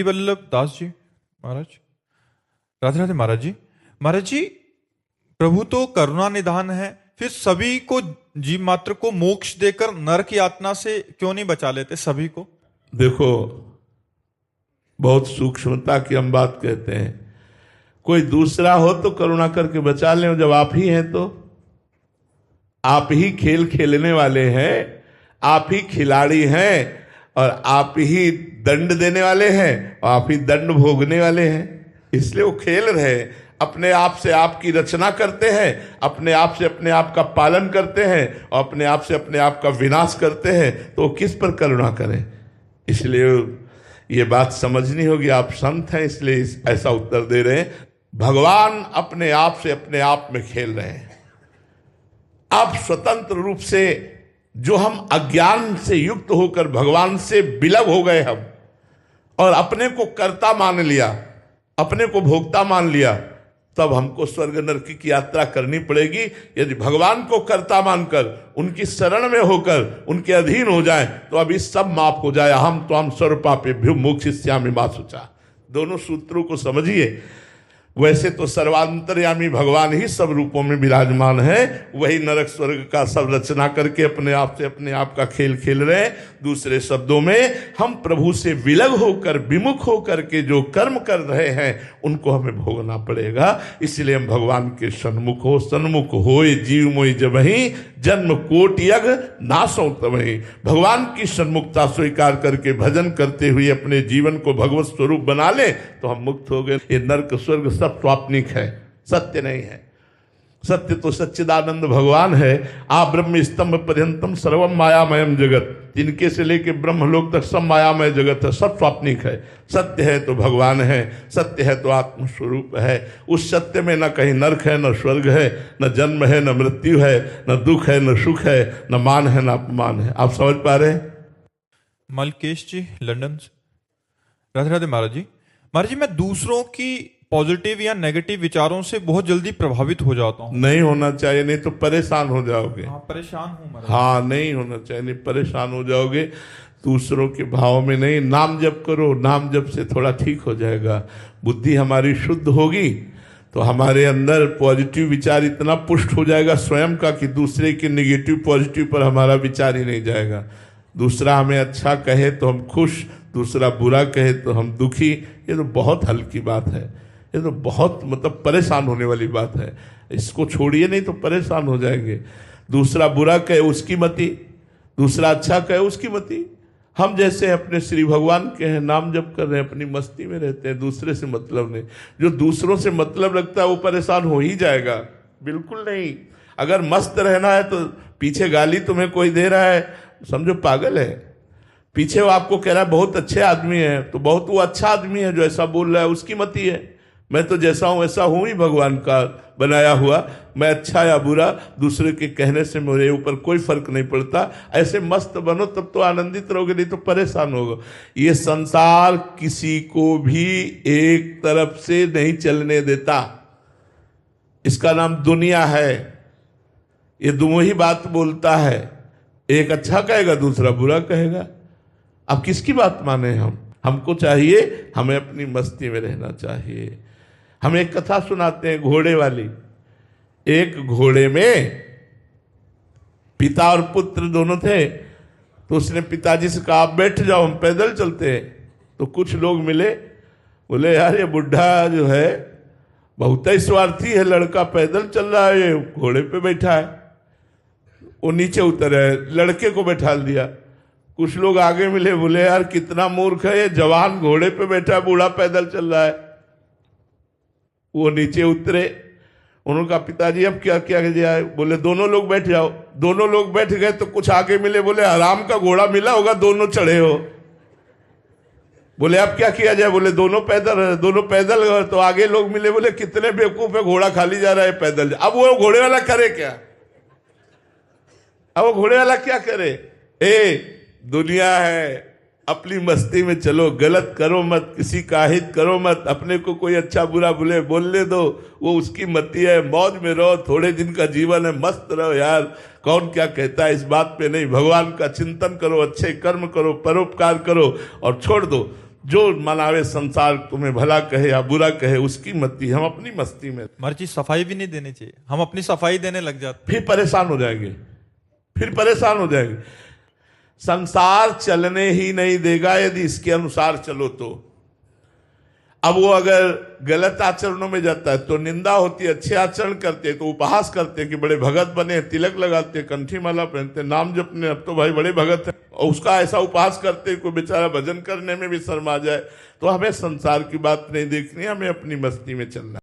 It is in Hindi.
वल्लभ दास जी महाराज, राधे राधे महाराज जी। महाराज जी, प्रभु तो करुणा निधान है, फिर सभी को, जीव मात्र को मोक्ष देकर नरक यातना से क्यों नहीं बचा लेते सभी को? देखो, बहुत सूक्ष्मता की हम बात कहते हैं। कोई दूसरा हो तो करुणा करके बचा लें, जब आप ही हैं तो आप ही खेल खेलने वाले हैं, आप ही खिलाड़ी हैं और आप ही दंड देने वाले हैं और आप ही दंड भोगने वाले हैं। इसलिए वो खेल रहे, अपने आप से आपकी रचना करते हैं, अपने आप से अपने आप का पालन करते हैं और अपने आप से अपने आप का विनाश करते हैं, तो वो किस पर करुणा करें? इसलिए ये बात समझनी होगी। आप संत हैं इसलिए ऐसा उत्तर दे रहे हैं। भगवान अपने आप से अपने आप में खेल रहे हैं। आप स्वतंत्र रूप से, जो हम अज्ञान से युक्त होकर भगवान से विलग हो गए हम और अपने को कर्ता मान लिया, अपने को भोक्ता मान लिया, तब हमको स्वर्ग नरक की यात्रा करनी पड़ेगी। यदि भगवान को कर्ता मानकर उनकी शरण में होकर उनके अधीन हो जाए तो अभी सब माफ हो जाए। हम तो हम सर्वपापेभ्यो मोक्षयिष्यामि मा शुचा। दोनों सूत्रों को समझिए। वैसे तो सर्वांतर्यामी भगवान ही सब रूपों में विराजमान है, वही नरक स्वर्ग का सब रचना करके अपने आप से अपने आप का खेल खेल रहे हैं। दूसरे शब्दों में, हम प्रभु से विलग होकर, विमुख होकर के जो कर्म कर रहे हैं उनको हमें भोगना पड़ेगा। इसलिए हम भगवान के सन्मुख होए जीव मोहि जबहि, जन्म कोट यज्ञ नासों तबहि। भगवान की सन्मुखता स्वीकार करके भजन करते हुए अपने जीवन को भगवत स्वरूप बना ले तो हम मुक्त हो गए। ये नरक स्वर्ग सब स्वाप्निक है, सत्य नहीं है। सत्य तो सच्चिदानंद भगवान है। आ ब्रह्म स्तंभ पर्यंतम सर्वम मायामयम जगत। इनके से लेके ब्रह्मलोक तक सब मायामय जगत है, सब स्वाप्निक है। सत्य है तो भगवान है, सत्य है तो आत्मस्वरूप है। उस सत्य में न कहीं नरक है, न स्वर्ग है, न जन्म है, न मृत्यु है, न दुख है, न सुख है, न मान है, न अपमान है। आप समझ पा रहे हैं? मलकेश जी, लंदन से। राधे राधे महाराज जी। महाराज जी, मैं दूसरों की पॉजिटिव या नेगेटिव विचारों से बहुत जल्दी प्रभावित हो जाता हूँ। नहीं होना चाहिए, नहीं तो परेशान हो जाओगे। हाँ, परेशान हूँ महाराज। हाँ, नहीं होना चाहिए, नहीं परेशान हो जाओगे। दूसरों के भाव में नहीं, नाम जप करो। नाम जप से थोड़ा ठीक हो जाएगा। बुद्धि हमारी शुद्ध होगी तो हमारे अंदर पॉजिटिव विचार इतना पुष्ट हो जाएगा स्वयं का कि दूसरे के नेगेटिव पॉजिटिव पर हमारा विचार ही नहीं जाएगा। दूसरा हमें अच्छा कहे तो हम खुश, दूसरा बुरा कहे तो हम दुखी। ये तो बहुत हल्की बात है, ये तो बहुत मतलब परेशान होने वाली बात है। इसको छोड़िए, नहीं तो परेशान हो जाएंगे। दूसरा बुरा कहे उसकी मति, दूसरा अच्छा कहे उसकी मति। हम जैसे अपने श्री भगवान के हैं, नाम जप कर रहे हैं, अपनी मस्ती में रहते हैं, दूसरे से मतलब नहीं। जो दूसरों से मतलब रखता है वो परेशान हो ही जाएगा। बिल्कुल नहीं। अगर मस्त रहना है तो पीछे गाली तुम्हें कोई दे रहा है, समझो पागल है। पीछे वो आपको कह रहा है बहुत अच्छे आदमी है, तो बहुत वो अच्छा आदमी है जो ऐसा बोल रहा है, उसकी मति है। मैं तो जैसा हूं वैसा हूं ही, भगवान का बनाया हुआ। मैं अच्छा या बुरा दूसरे के कहने से मेरे ऊपर कोई फर्क नहीं पड़ता। ऐसे मस्त बनो तब तो आनंदित रहोगे, नहीं तो परेशान होगे। ये संसार किसी को भी एक तरफ से नहीं चलने देता। इसका नाम दुनिया है। ये दोनों ही बात बोलता है, एक अच्छा कहेगा दूसरा बुरा कहेगा। अब किसकी बात माने हम? हमको चाहिए, हमें अपनी मस्ती में रहना चाहिए। हम एक कथा सुनाते हैं घोड़े वाली। एक घोड़े में पिता और पुत्र दोनों थे, तो उसने पिताजी से कहा आप बैठ जाओ, हम पैदल चलते हैं। तो कुछ लोग मिले, बोले यार ये बुढ़ा जो है बहुत ही स्वार्थी है, लड़का पैदल चल रहा है, ये घोड़े पे बैठा है। वो नीचे उतर है, लड़के को बैठा दिया। कुछ लोग आगे मिले, बोले यार कितना मूर्ख है, ये जवान घोड़े पे बैठा है, बूढ़ा पैदल चल रहा है। वो नीचे उतरे। उन्होंने कहा पिताजी अब क्या किया जाए? बोले दोनों लोग बैठ जाओ। दोनों लोग बैठ गए तो कुछ आगे मिले, बोले आराम का घोड़ा मिला होगा, दोनों चढ़े हो। बोले अब क्या किया जाए? बोले दोनों पैदल गए। तो आगे लोग मिले, बोले कितने बेवकूफ है, घोड़ा खाली जा रहा है, पैदल। अब वो घोड़े वाला करे क्या? अब वो घोड़े वाला क्या करे? दुनिया है, अपनी मस्ती में चलो, गलत करो मत, किसी का हित करो मत। अपने को कोई अच्छा बुरा बोले बोलने दो, वो उसकी मति है। मौज में रहो, थोड़े दिन का जीवन है, मस्त रहो यार। कौन क्या कहता है इस बात पे नहीं। भगवान का चिंतन करो, अच्छे कर्म करो, परोपकार करो और छोड़ दो। जो मनावे संसार, तुम्हें भला कहे या बुरा कहे, उसकी मस्ती, हम अपनी मस्ती में। महाराज जी सफाई भी नहीं देनी चाहिए, हम अपनी सफाई देने लग जाते, फिर परेशान हो जाएंगे, फिर परेशान हो जाएंगे। संसार चलने ही नहीं देगा यदि इसके अनुसार चलो तो। अब वो अगर गलत आचरणों में जाता है तो निंदा होती है, अच्छे आचरण करते तो उपहास करते कि बड़े भगत बने, तिलक लगाते, कंठी माला पहनते, नाम जपने, अब तो भाई बड़े भगत है, और उसका ऐसा उपहास करते कोई बेचारा भजन करने में भी शर्मा जाए। तो हमें संसार की बात नहीं देखनी, हमें अपनी मस्ती में चलना।